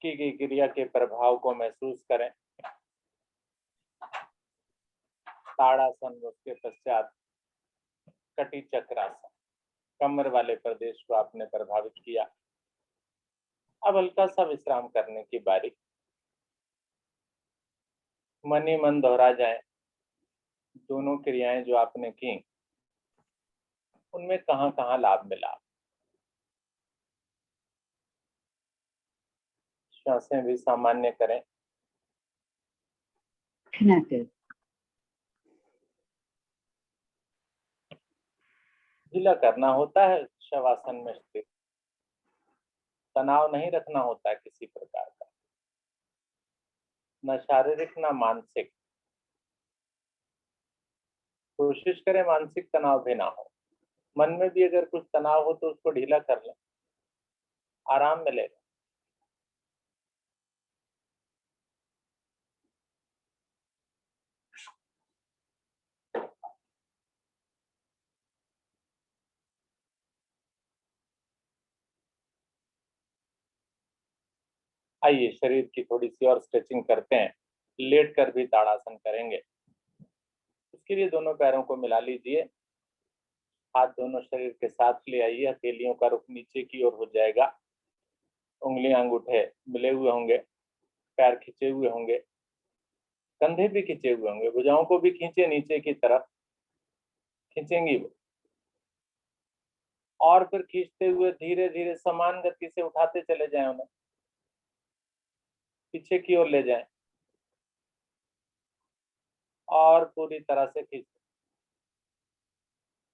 की गई क्रिया के प्रभाव को महसूस करें। ताड़ासन, उसके पश्चात कटी चक्रासन। कमर वाले प्रदेश को आपने प्रभावित किया। अब हल्का सा विश्राम करने की बारी। मन ही मन दोहरा जाए दोनों क्रियाएं जो आपने की, उनमें कहां कहां लाभ मिला। श्वासें भी सामान्य करें। Connected. ढीला करना होता है शवासन में स्थित, तनाव नहीं रखना होता है किसी प्रकार का, न शारीरिक न मानसिक। कोशिश करें मानसिक तनाव भी ना हो। मन में भी अगर कुछ तनाव हो तो उसको ढीला कर लें, आराम मिलेगा। आइए शरीर की थोड़ी सी और स्ट्रेचिंग करते हैं। लेट कर भी ताड़ासन करेंगे। उसके लिए दोनों पैरों को मिला लीजिए, हाथ दोनों शरीर के साथ ले आइए। हथेलियों का रुख नीचे की ओर हो जाएगा, उंगलियां अंगूठे मिले हुए होंगे, पैर खींचे हुए होंगे, कंधे भी खींचे हुए होंगे, भुजाओं को भी खींचे नीचे की तरफ, खींचेंगी वो। और फिर खींचते हुए धीरे धीरे समान गति से उठाते चले जाएं, उन्हें पीछे की ओर ले जाएं और पूरी तरह से खींचते,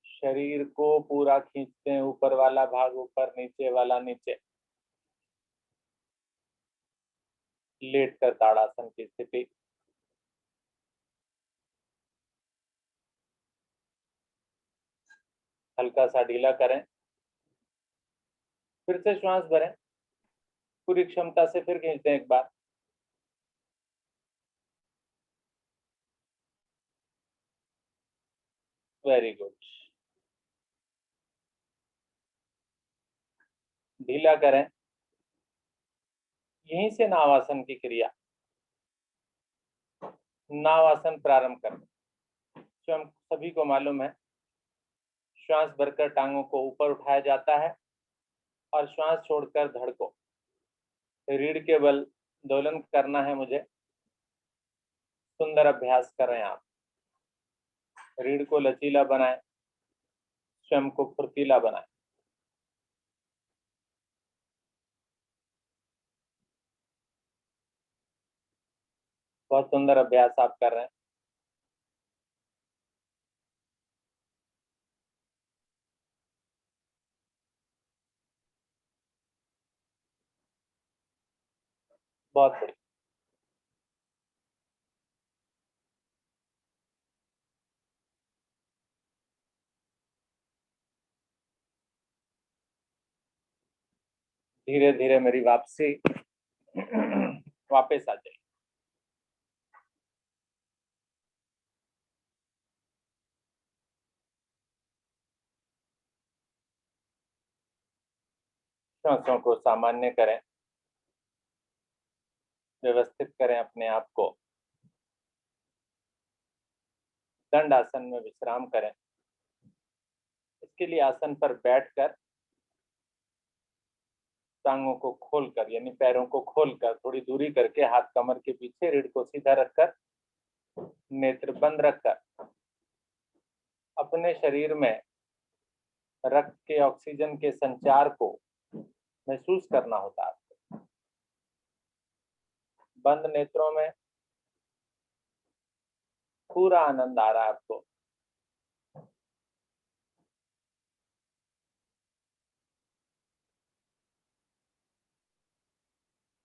शरीर को पूरा खींचते हैं। ऊपर वाला भाग ऊपर, नीचे वाला नीचे। लेट कर ताड़ासन की स्थिति। हल्का सा ढीला करें, फिर से श्वास भरें, पूरी क्षमता से फिर खींचते हैं एक बार। Very good. ढीला करें। यहीं से नावासन की क्रिया, नावासन प्रारंभ करें। जो हम सभी को मालूम है, श्वास भरकर टांगों को ऊपर उठाया जाता है और श्वास छोड़कर धड़ को, रीढ़ के बल दोलन करना है मुझे। सुंदर अभ्यास करें आप। रीढ़ को लचीला बनाएं, स्वयं को फुर्तीला बनाएं। बहुत सुंदर अभ्यास आप कर रहे हैं। बहुत बढ़िया। धीरे धीरे मेरी वापसी वापस आ जाए। श्वासों को सामान्य करें, व्यवस्थित करें अपने आप को। दंड आसन में विश्राम करें। इसके लिए आसन पर बैठकर टांगों को खोलकर, यानी पैरों को खोलकर थोड़ी दूरी करके, हाथ कमर के पीछे, रीढ़ को सीधा रखकर, नेत्र बंद रखकर अपने शरीर में रक्त के ऑक्सीजन के संचार को महसूस करना होता है। बंद नेत्रों में पूरा आनंद आ रहा है आपको।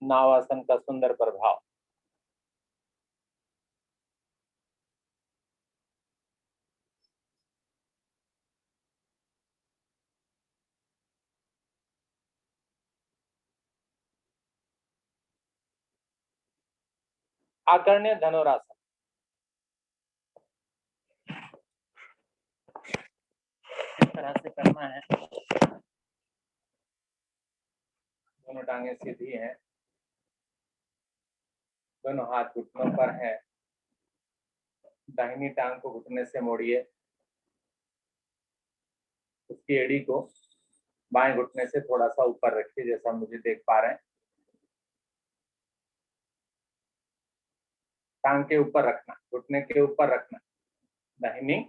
नावासन का सुंदर प्रभाव। आकर्ण्य धनुरासन। इस तरह से करना है। दोनों टांगे सीधी हैं, दोनों हाथ घुटनों पर हैं। दाहिनी टांग को घुटने से मोड़िए, उसकी एड़ी को बाएं घुटने से थोड़ा सा ऊपर रखिए, जैसा मुझे देख पा रहे हैं। टांग के ऊपर रखना, घुटने के ऊपर रखना। दाहिनी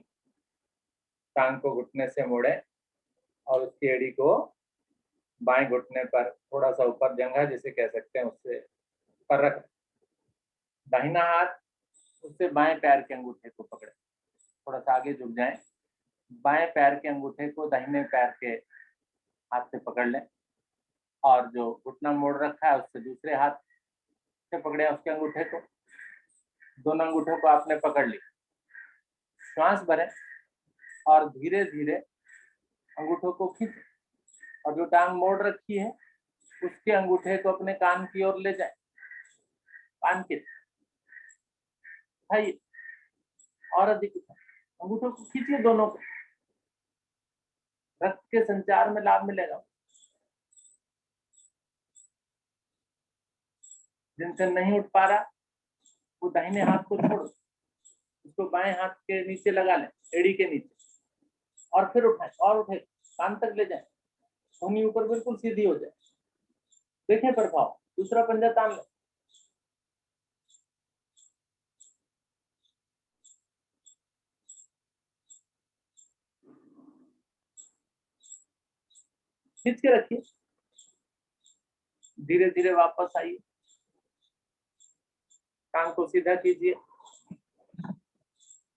टांग को घुटने से मोड़े और उसकी एड़ी को बाएं घुटने पर थोड़ा सा ऊपर, जंघा जिसे कह सकते हैं, उससे ऊपर रख। दाहिना हाथ उससे बाएं पैर के अंगूठे को पकड़े, थोड़ा सा आगे झुक जाएं। बाएं पैर के अंगूठे को दाहिने पैर के हाथ से पकड़ लें और जो घुटना मोड़ रखा है उससे दूसरे हाथ से पकड़े उसके अंगूठे को। दोनों अंगूठों को आपने पकड़ ली। श्वास भरें और धीरे धीरे अंगूठों को खींच और जो टांग मोड़ रखी है उसके अंगूठे को अपने कान की ओर ले जाए। कान के उठाइए और अधिक अंगूठों को खींचिए, दोनों को। रक्त के संचार में लाभ मिलेगा। जिनसे नहीं उठ पा रहा वो दाहिने हाथ को छोड़, उसको बाएं हाथ के नीचे लगा लें, एड़ी के नीचे, और फिर उठाएं और उठे, कान तक ले जाएं, भूमि ऊपर बिल्कुल सीधी हो जाए। देखें प्रभाव। दूसरा पंजा तान लें। खींच के रखिए। धीरे धीरे वापस आइए, टांग को सीधा कीजिए।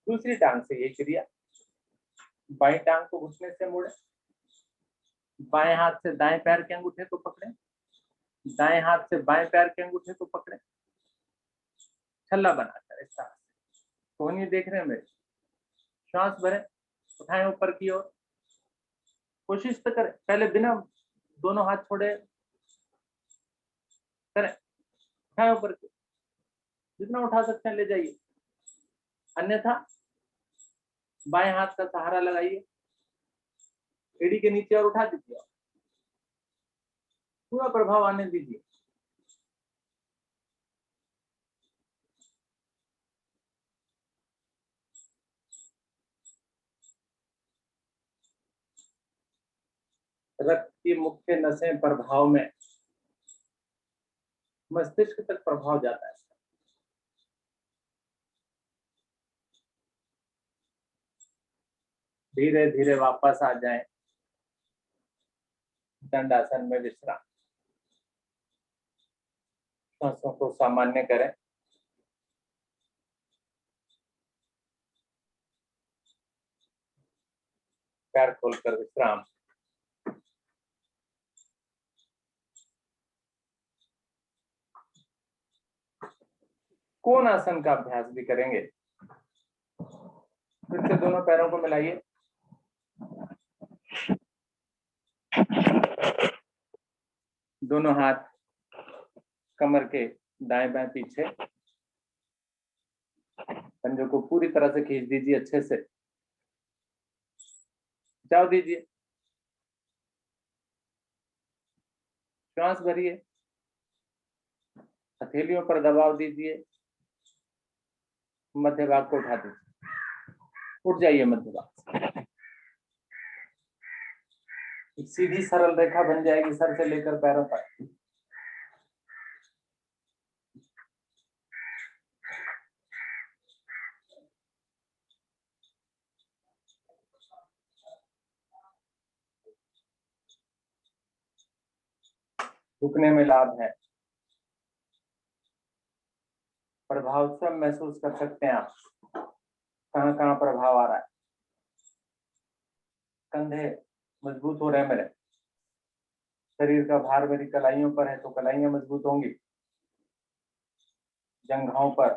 दूसरी टांग से ये क्रिया। बाएं टांग को घुटने से मोड़े, बाएं हाथ से दाएं पैर के अंगूठे को पकड़े, दाएं हाथ से बाएं पैर के अंगूठे को पकड़े, छल्ला बनाकर इस तरह से। कोहनी देख रहे हैं मेरे। श्वास भरें, उठाएं ऊपर की ओर। कोशिश तो करें, पहले बिना दोनों हाथ छोड़े करें। उठाएं ऊपर की, जितना उठा सकते हैं ले जाइए। अन्यथा बाएं हाथ का सहारा लगाइए, एड़ी के नीचे और उठा दीजिए। पूरा प्रभाव आने दीजिए। रक्त की मुख्य नसें प्रभाव में, मस्तिष्क तक प्रभाव जाता है। धीरे धीरे वापस आ जाएं दंडासन में विश्राम। सांसों को सामान्य करें। पैर खोलकर विश्राम। कोण आसन का अभ्यास भी करेंगे। फिर से दोनों पैरों को मिलाइए। दोनों हाथ कमर के दाएं बाएं पीछे, पंजों को पूरी तरह से खींच दीजिए, अच्छे से जाओ दीजिए। श्वास भरिए, हथेलियों पर दबाव दीजिए, मध्य भाग को उठा दीजिए, उठ जाइए मध्य भाग। एक सीधी सरल रेखा बन जाएगी सर से लेकर पैरों तक। झुकने में लाभ है, प्रभाव स्वयं महसूस कर सकते हैं आप, कहाँ कहाँ प्रभाव आ रहा है। कंधे मजबूत हो रहे हैं मेरे। शरीर का भार मेरी कलाइयों पर है तो कलाइयां मजबूत होंगी। जंघाओं पर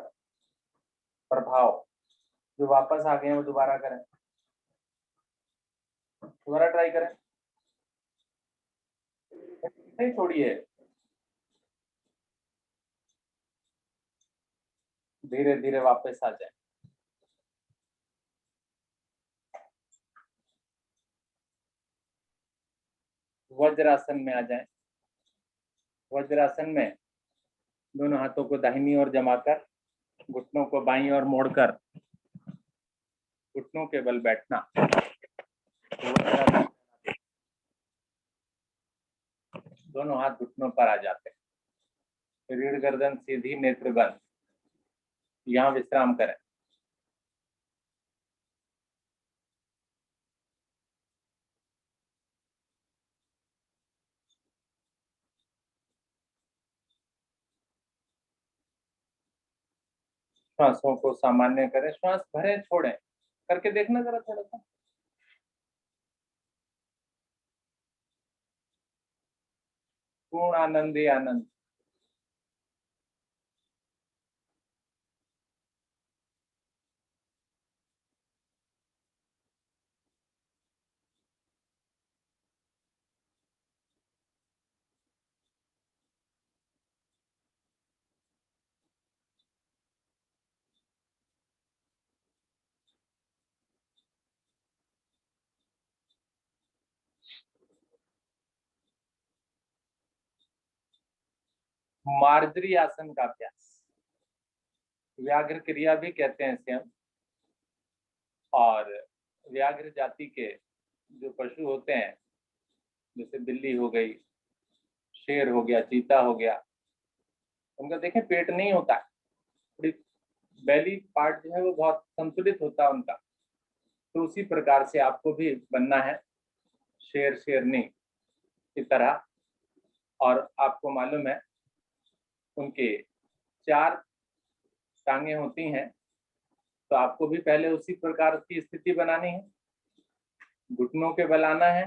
प्रभाव, जो वापस आ गए हैं वो दोबारा करें, दोबारा ट्राई करें, नहीं छोड़िए। धीरे धीरे वापस आ जाए। वज्रासन में आ जाए। वज्रासन में दोनों हाथों को दाहिनी ओर जमाकर, घुटनों को बाईं ओर मोड़कर, घुटनों के बल बैठना। दोनों हाथ घुटनों पर आ जाते हैं। रीढ़ गर्दन सीधी, नेत्र बंद। यहाँ विश्राम करें। श्वासों को सामान्य करें। श्वास भरें, छोड़ें, करके देखना जरा थोड़ा सा। पूर्ण आनंद ही आनंद। मार्जरी आसन का अभ्यास, व्याघ्र क्रिया भी कहते हैं इसे हम। और व्याघ्र जाति के जो पशु होते हैं, जैसे बिल्ली हो गई, शेर हो गया, चीता हो गया, उनका देखें पेट नहीं होता है, थोड़ी बेली पार्ट जो है वो बहुत संतुलित होता है उनका। तो उसी प्रकार से आपको भी बनना है, शेर शेरनी की तरह। और आपको मालूम है उनके 4 टांगे होती हैं, तो आपको भी पहले उसी प्रकार की स्थिति बनानी है। घुटनों के बल आना है,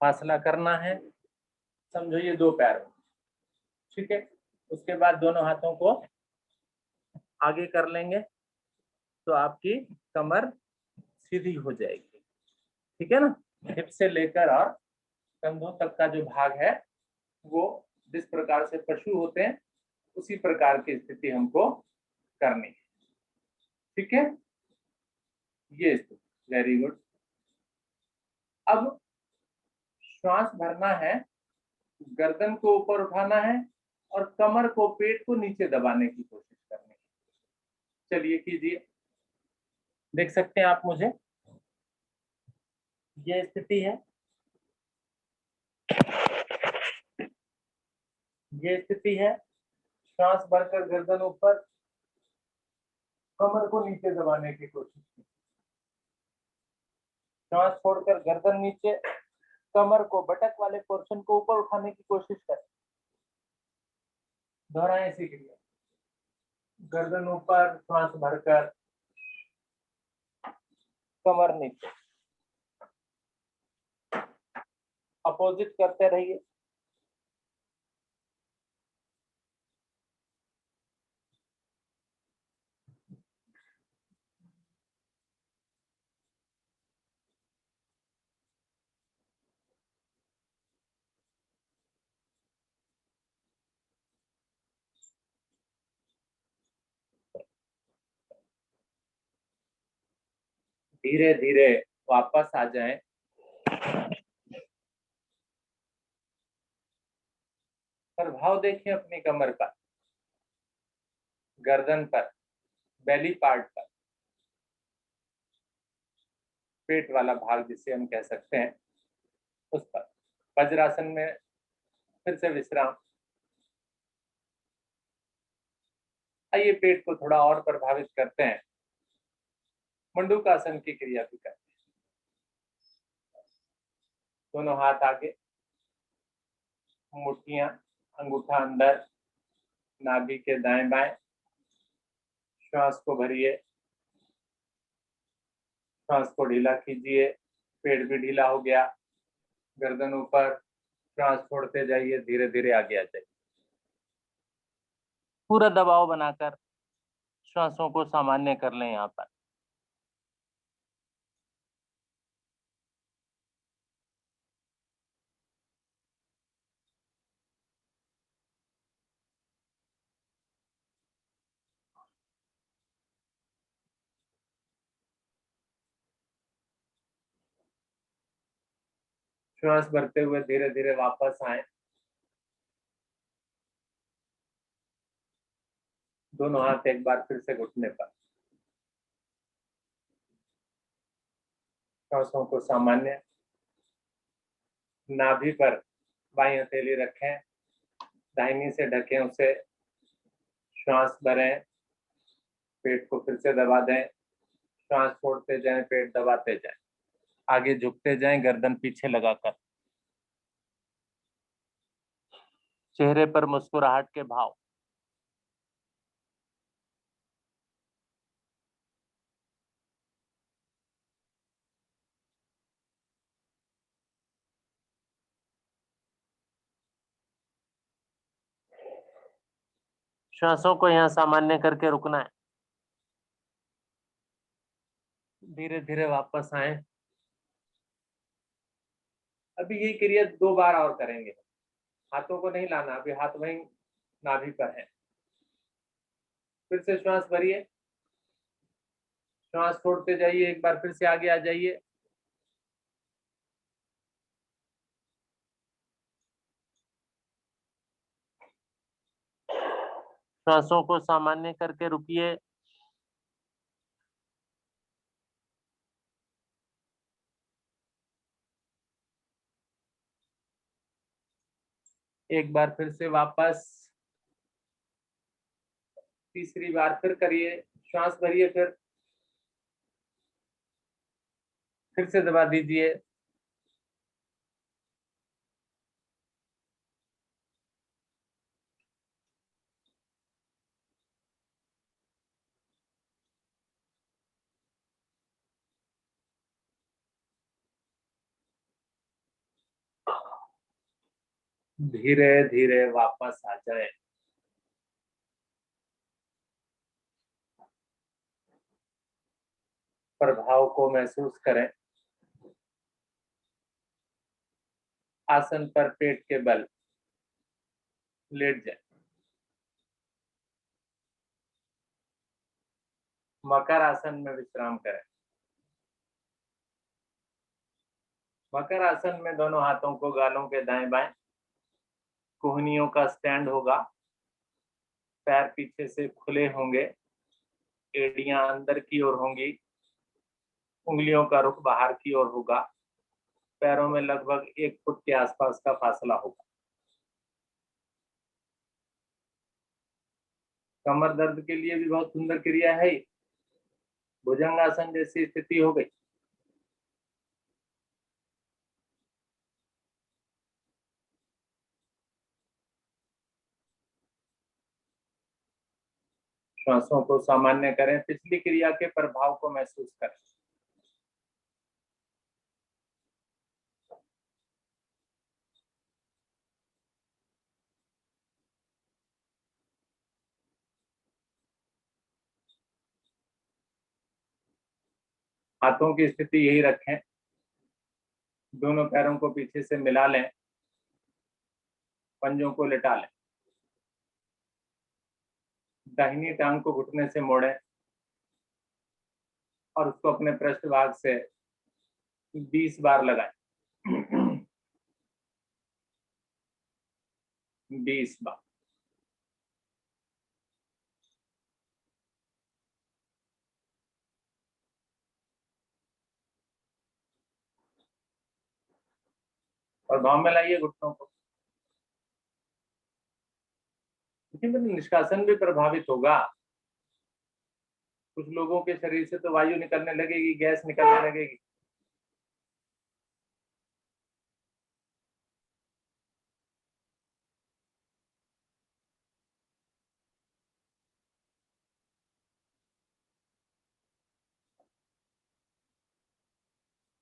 फासला करना है, समझो ये 2 पैर, ठीक है। उसके बाद दोनों हाथों को आगे कर लेंगे तो आपकी कमर सीधी हो जाएगी, ठीक है ना। हिप से लेकर और कंधों तक का जो भाग है वो जिस प्रकार से पशु होते हैं उसी प्रकार की स्थिति हमको करनी है, ठीक है। ये स्थिति, वेरी गुड। अब श्वास भरना है, गर्दन को ऊपर उठाना है और कमर को, पेट को नीचे दबाने की कोशिश करनी है। चलिए कीजिए, देख सकते हैं आप मुझे। ये स्थिति है, ये स्थिति है। श्वास भरकर गर्दन ऊपर, कमर को नीचे दबाने की कोशिश की। श्वास छोड़कर गर्दन नीचे, कमर को, बटक वाले पोर्शन को ऊपर उठाने की कोशिश करें। दोहराएं इसी क्रिया। गर्दन ऊपर, श्वास भरकर, कमर नीचे। अपोजिट करते रहिए। धीरे धीरे वापस आ जाएं। प्रभाव देखें अपनी कमर पर, गर्दन पर, बेली पार्ट पर, पेट वाला भाग जिसे हम कह सकते हैं उस पर। वज्रासन में फिर से विश्राम। आइए पेट को थोड़ा और प्रभावित करते हैं, मंडूकासन की क्रिया भी करते हैं। दोनों हाथ आगे, मुट्ठियां, अंगूठा अंदर, नाभि के दाएं बाएं। श्वास को भरिए, श्वास को ढीला कीजिए, पेट भी ढीला हो गया। गर्दन ऊपर, श्वास छोड़ते जाइए, धीरे धीरे आगे आ जाइए। पूरा दबाव बनाकर श्वासों को सामान्य कर लें। यहाँ पर श्वास भरते हुए धीरे धीरे वापस आए। दोनों हाथ एक बार फिर से घुटने पर। सांसों को सामान्य, नाभि पर बाईं हथेली रखें, दाहिनी से ढकें उसे, श्वास भरें, पेट को फिर से दबा दें, श्वास छोड़ते जाएं, पेट दबाते जाएं, आगे झुकते जाएं गर्दन पीछे लगाकर, चेहरे पर मुस्कुराहट के भाव। श्वासों को यहाँ सामान्य करके रुकना है। धीरे धीरे वापस आए। अभी ये क्रिया 2 बार और करेंगे। हाथों को नहीं लाना, अभी हाथ वहीं नाभि पर है। फिर से श्वास भरिए, श्वास छोड़ते जाइए, एक बार फिर से आगे आ जाइए। श्वासों को सामान्य करके रुकिए। एक बार फिर से वापस, तीसरी बार फिर करिए, श्वास भरिए, फिर से दबा दीजिए। धीरे धीरे वापस आ जाए। प्रभाव को महसूस करें। आसन पर पेट के बल लेट जाए। मकर आसन में विश्राम करें। मकर आसन में दोनों हाथों को गालों के दाएं बाएं, कोहनियों का स्टैंड होगा, पैर पीछे से खुले होंगे, एड़ियां अंदर की ओर होंगी, उंगलियों का रुख बाहर की ओर होगा, पैरों में लगभग 1 फुट के आसपास का फासला होगा। कमर दर्द के लिए भी बहुत सुंदर क्रिया है। भुजंगासन जैसी स्थिति हो गई। श्वासों को सामान्य करें, पिछली क्रिया के प्रभाव को महसूस करें। हाथों की स्थिति यही रखें, दोनों पैरों को पीछे से मिला लें, पंजों को लिटा लें, दाहिनी टांग को घुटने से मोड़ें और उसको अपने पृष्ठभाग से 20 बार लगाएं। 20 बार। और भाव में लाइए घुटनों को। देखिए, निष्कासन भी प्रभावित होगा। कुछ लोगों के शरीर से तो वायु निकलने लगेगी, गैस निकलने लगेगी।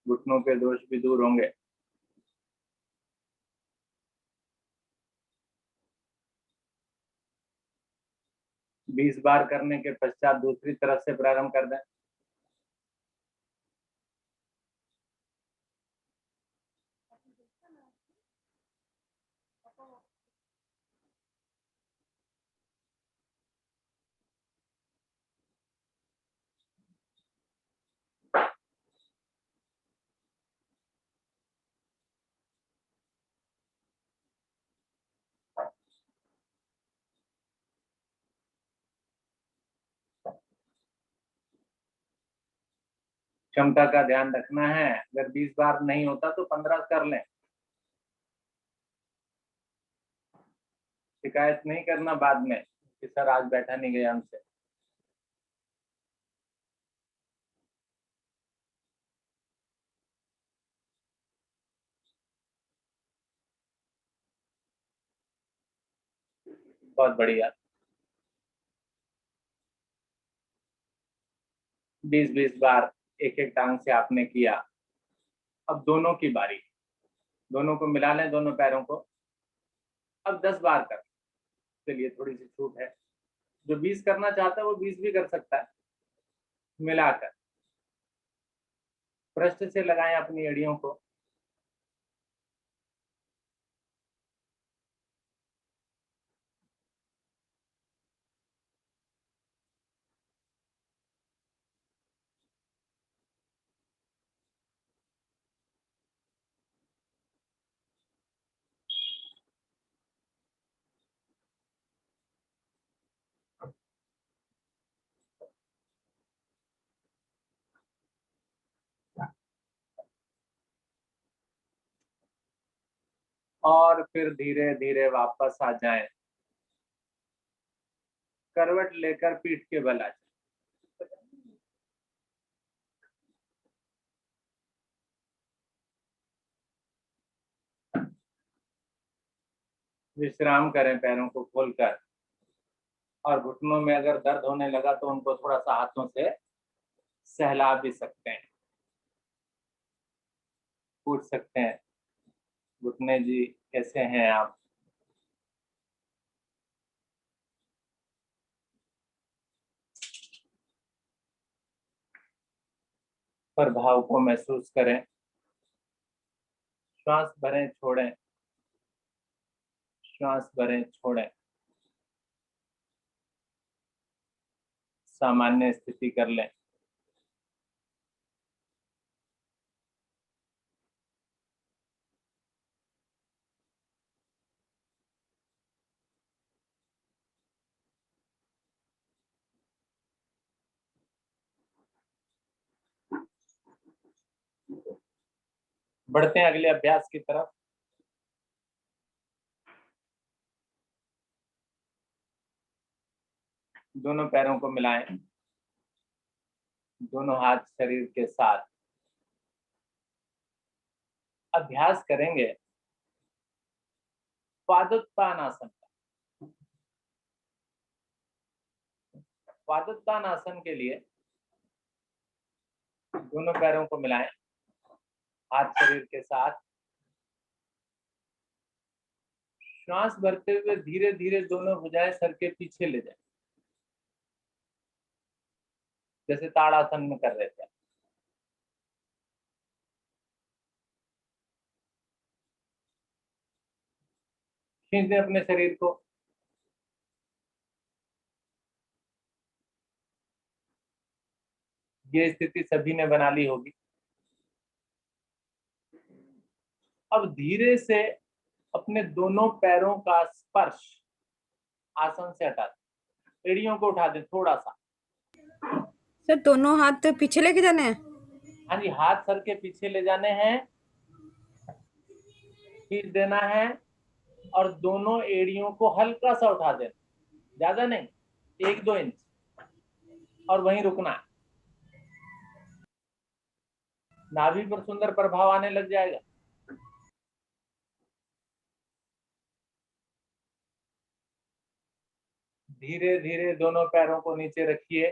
घुटनों के दोष भी दूर होंगे। बीस बार करने के पश्चात दूसरी तरफ से प्रारंभ कर दें। क्षमता का ध्यान रखना है। अगर 20 बार नहीं होता तो 15 कर लें। शिकायत नहीं करना बाद में कि सर आज बैठा नहीं गया हमसे। बहुत बढ़िया। 20-20 बार एक एक टांग से आपने किया। अब दोनों की बारी, दोनों को मिला लें, दोनों पैरों को। अब 10 बार कर, इसके लिए थोड़ी सी छूट है। जो 20 करना चाहता है वो 20 भी कर सकता है मिलाकर। पृष्ठ से लगाएं अपनी एड़ियों को। और फिर धीरे धीरे वापस आ जाएं। करवट लेकर पीठ के बल आ जाएं। विश्राम करें पैरों को खोलकर। और घुटनों में अगर दर्द होने लगा तो उनको थोड़ा सा हाथों से सहला भी सकते हैं, पूछ सकते हैं, घुटने जी कैसे हैं आप। प्रभाव को महसूस करें। श्वास भरें छोड़ें, श्वास भरें छोड़ें। सामान्य स्थिति कर लें। बढ़ते हैं अगले अभ्यास की तरफ। दोनों पैरों को मिलाएं, दोनों हाथ शरीर के साथ। अभ्यास करेंगे पादोत्तानासन का। पादोत्तानासन के लिए दोनों पैरों को मिलाएं, हाथ शरीर के साथ। श्वास भरते हुए धीरे धीरे दोनों भुजाएं सर के पीछे ले जाएं, जैसे ताड़ासन में कर रहे थे। खींच दें अपने शरीर को। ये स्थिति सभी ने बना ली होगी। अब धीरे से अपने दोनों पैरों का स्पर्श आसन से हटा दें। एड़ियों को उठा दें थोड़ा सा। सर दोनों हाथ पीछे लेके जाने हैं। हाँ जी, हाथ सर के पीछे ले जाने हैं, खींच देना है और दोनों एड़ियों को हल्का सा उठा देना, ज्यादा नहीं, 1-2 इंच, और वहीं रुकना है। नाभि पर सुंदर प्रभाव आने लग जाएगा। धीरे धीरे दोनों पैरों को नीचे रखिए।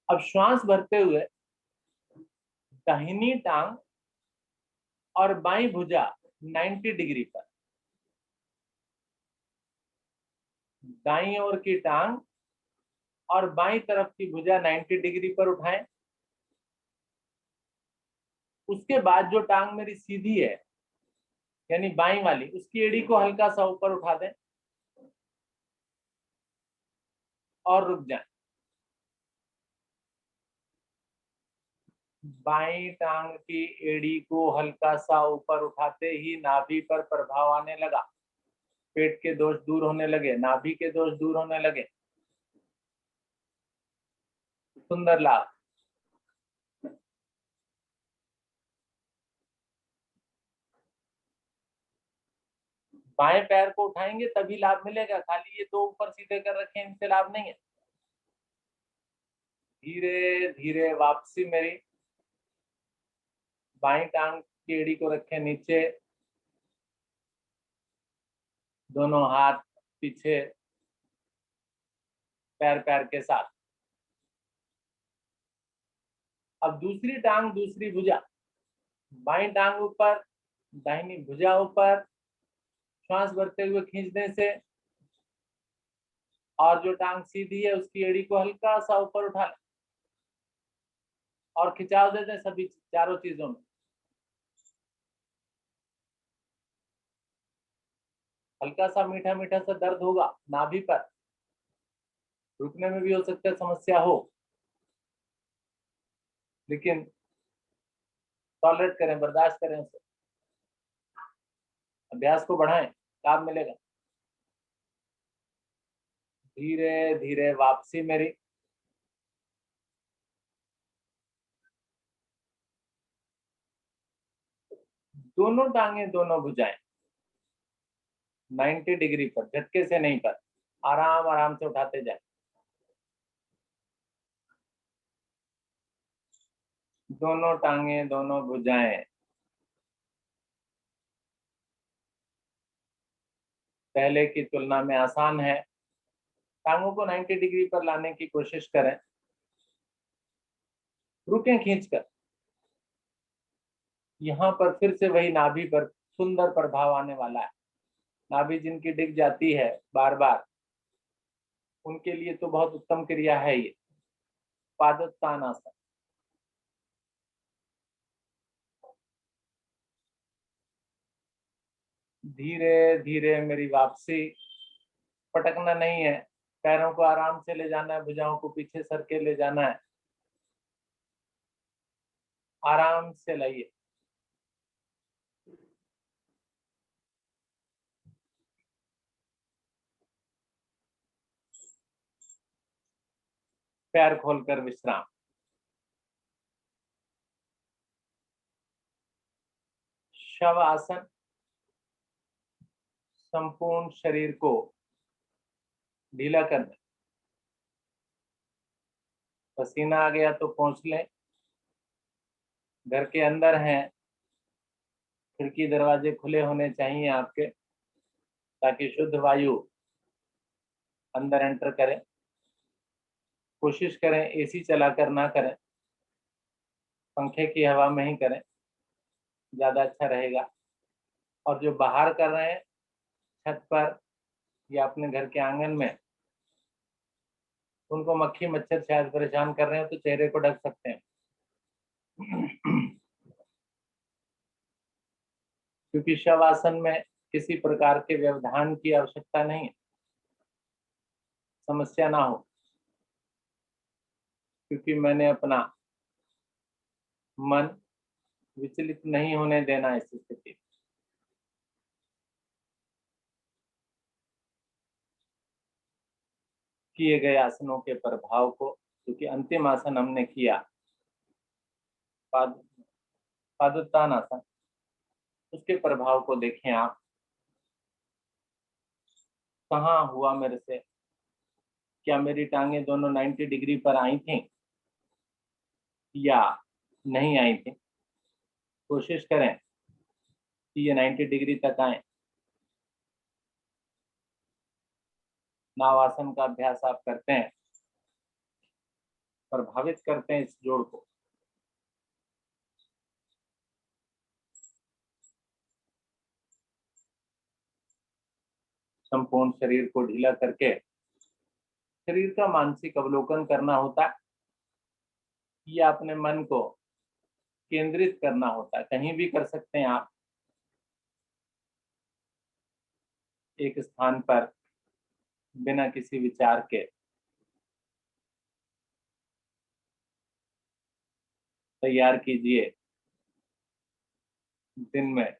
अब श्वास भरते हुए दाहिनी टांग और बाईं भुजा 90 डिग्री पर, दाईं ओर की टांग और बाईं तरफ की भुजा 90 डिग्री पर उठाएं। उसके बाद जो टांग मेरी सीधी है, यानी बाईं वाली, उसकी एड़ी को हल्का सा ऊपर उठा दें और रुक जाएं। बाईं टांग की एड़ी को हल्का सा ऊपर उठाते ही नाभि पर प्रभाव आने लगा, पेट के दोष दूर होने लगे, नाभि के दोष दूर होने लगे। सुंदर लाभ। बाएं पैर को उठाएंगे तभी लाभ मिलेगा, खाली ये दो ऊपर सीधे कर रखे हैं इनसे लाभ नहीं है। धीरे धीरे वापसी मेरी। बाईं टांग की एड़ी को रखें नीचे, दोनों हाथ पीछे पैर पैर के साथ। अब दूसरी टांग दूसरी भुजा, बाईं टांग ऊपर, दाहिनी भुजा ऊपर, श्वास भरते हुए खींचने से, और जो टांग सीधी है उसकी एड़ी को हल्का सा ऊपर उठा लें और खिंचाव दे दें सभी चारों चीजों में। हल्का सा मीठा मीठा सा दर्द होगा नाभि पर, रुकने में भी हो सकता है समस्या हो, लेकिन टॉलरेट करें, बर्दाश्त करें उसे, अभ्यास को बढ़ाएं, लाभ मिलेगा। धीरे धीरे वापसी मेरी। दोनों टांगे दोनों भुजाएं 90 डिग्री पर, झटके से नहीं पर, आराम आराम से उठाते जाए। दोनों टांगे दोनों भुजाएं पहले की तुलना में आसान है। टांगों को 90 डिग्री पर लाने की कोशिश करें, रुकें खींचकर। यहाँ पर फिर से वही नाभि पर सुंदर प्रभाव आने वाला है। नाभि जिनकी डिग जाती है बार बार, उनके लिए तो बहुत उत्तम क्रिया है ये पादोत्तानासन। धीरे धीरे मेरी वापसी, पटकना नहीं है, पैरों को आराम से ले जाना है, भुजाओं को पीछे सर के ले जाना है, आराम से लाइए। पैर खोलकर विश्राम। शव आसन, संपूर्ण शरीर को ढीला कर दें। पसीना आ गया तो पोंछ लें। घर के अंदर हैं, खिड़की दरवाजे खुले होने चाहिए आपके, ताकि शुद्ध वायु अंदर एंटर करे। कोशिश करें एसी चलाकर ना करें, पंखे की हवा में ही करें, ज्यादा अच्छा रहेगा। और जो बाहर कर रहे हैं छत पर या अपने घर के आंगन में, उनको मक्खी मच्छर शायद परेशान कर रहे हैं तो चेहरे को ढक सकते हैं। क्योंकि शव आसन में किसी प्रकार के व्यवधान की आवश्यकता नहीं है, समस्या ना हो, क्योंकि मैंने अपना मन विचलित नहीं होने देना इस स्थिति। किए गए आसनों के प्रभाव को, क्योंकि अंतिम आसन हमने किया पादोत्तानासन, उसके प्रभाव को देखें आप। कहाँ हुआ मेरे से, क्या मेरी टांगे दोनों 90 डिग्री पर आई थी या नहीं आई थी। कोशिश करें कि ये 90 डिग्री तक आए। नावासन का अभ्यास आप करते हैं, प्रभावित करते हैं इस जोड़ को। संपूर्ण शरीर को ढीला करके शरीर का मानसिक अवलोकन करना होता है, या अपने मन को केंद्रित करना होता है। कहीं भी कर सकते हैं आप, एक स्थान पर बिना किसी विचार के। तैयार कीजिए दिन में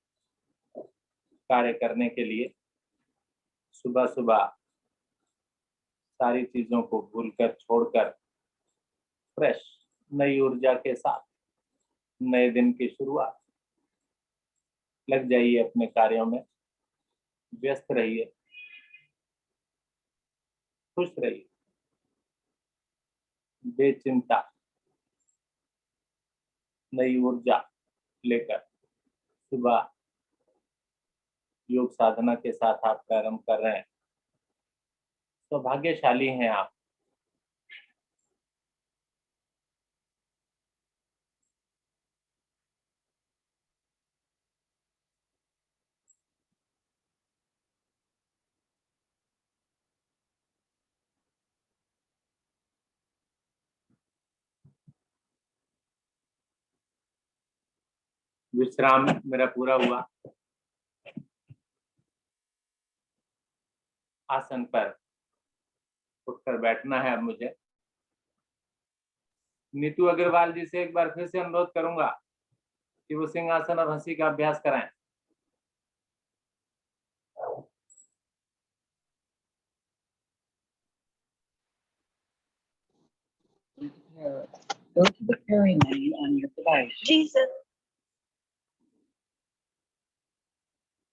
कार्य करने के लिए। सुबह सुबह सारी चीजों को भूलकर छोड़कर फ्रेश नई ऊर्जा के साथ नए दिन की शुरुआत। लग जाइए अपने कार्यों में, व्यस्त रहिए, खुश रहिए, बेचिंता नई ऊर्जा लेकर सुबह योग साधना के साथ आप प्रारंभ कर रहे हैं। सौभाग्यशाली हैं आप। विश्राम मेरा पूरा हुआ। आसन पर उठकर बैठना है अब मुझे। नीतू अग्रवाल जी से एक बार फिर से अनुरोध करूंगा कि वो सिंहासन और हंसी का अभ्यास कराएं। Go to the carry menu on your device. जी सर।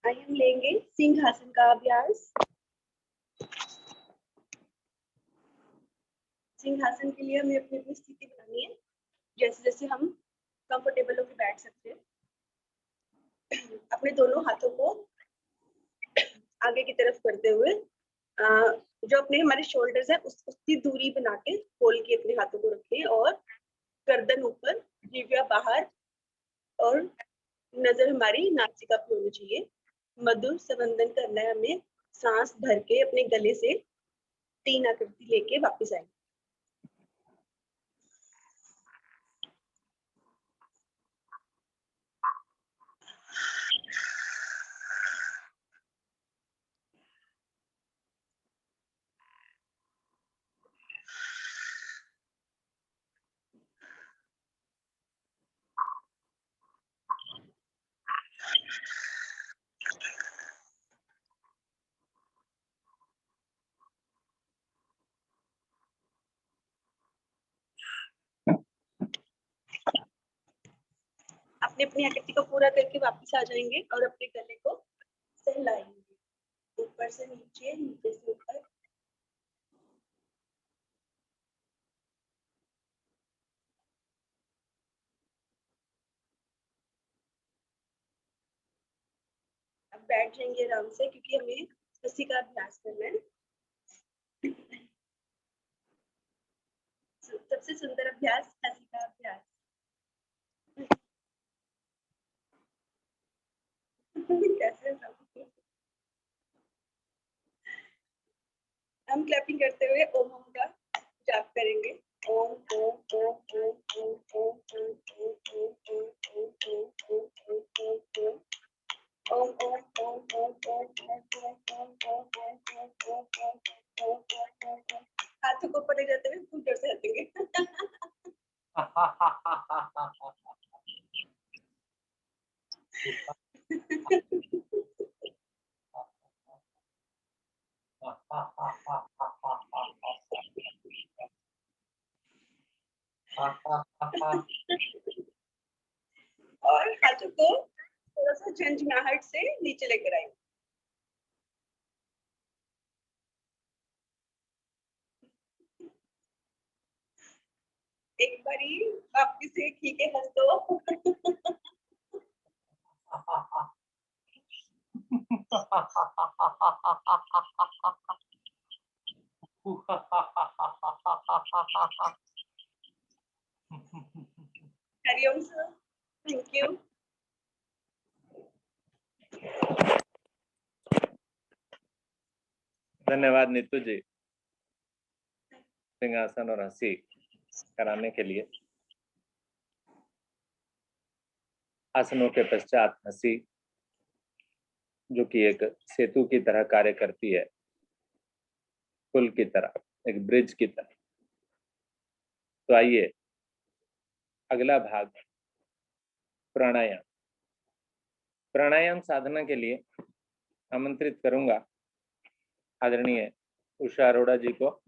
आइए हम लेंगे सिंहासन का अभ्यास। सिंहासन के लिए हमें अपनी अपनी स्थिति बनानी है। जैसे जैसे हम कंफर्टेबल होकर बैठ सकते हैं। अपने दोनों हाथों को आगे की तरफ करते हुए जो अपने हमारे शोल्डर्स है उसकी दूरी बना के खोल के अपने हाथों को रखें और गर्दन ऊपर, जीवा बाहर और नजर हमारी नासिका पे होनी चाहिए। मधुर संबंधन करना है हमें। सांस भर के अपने गले से 3 आकृति लेके वापस आएंगे। अपनी अपनी आकृति को पूरा करके वापस आ जाएंगे और अपने गले को सहलाएंगे ऊपर से नीचे, नीचे से ऊपर। अब बैठ जाएंगे आराम से क्योंकि हमें हंसी का अभ्यास करना है। सबसे सुंदर अभ्यास हंसी का अभ्यास। कैसे हम क्लैपिंग करते हुए ओम ओम का जाप करेंगे। ओम ओम ओम ओम ओम ओम ओम ओम ओम ओम ओम ओम ओम ओम ओम ओम हाथों को ऊपर ले जाते हुए खूब जोर से हंसेंगे। और हाथों को थोड़ा सा झंझनाहट से नीचे लेकर आएंगे। एक बारी वापस से खींचे हंस दो। Hariom sir, thank you. धन्यवाद नीतू जी सिंहासन और हंसी कराने के लिए। आसनों के पश्चात हंसी जो कि एक सेतु की तरह कार्य करती है, पुल की तरह, एक ब्रिज की तरह। तो आइए अगला भाग प्राणायाम। प्राणायाम साधना के लिए आमंत्रित करूंगा आदरणीय उषा अरोड़ा जी को।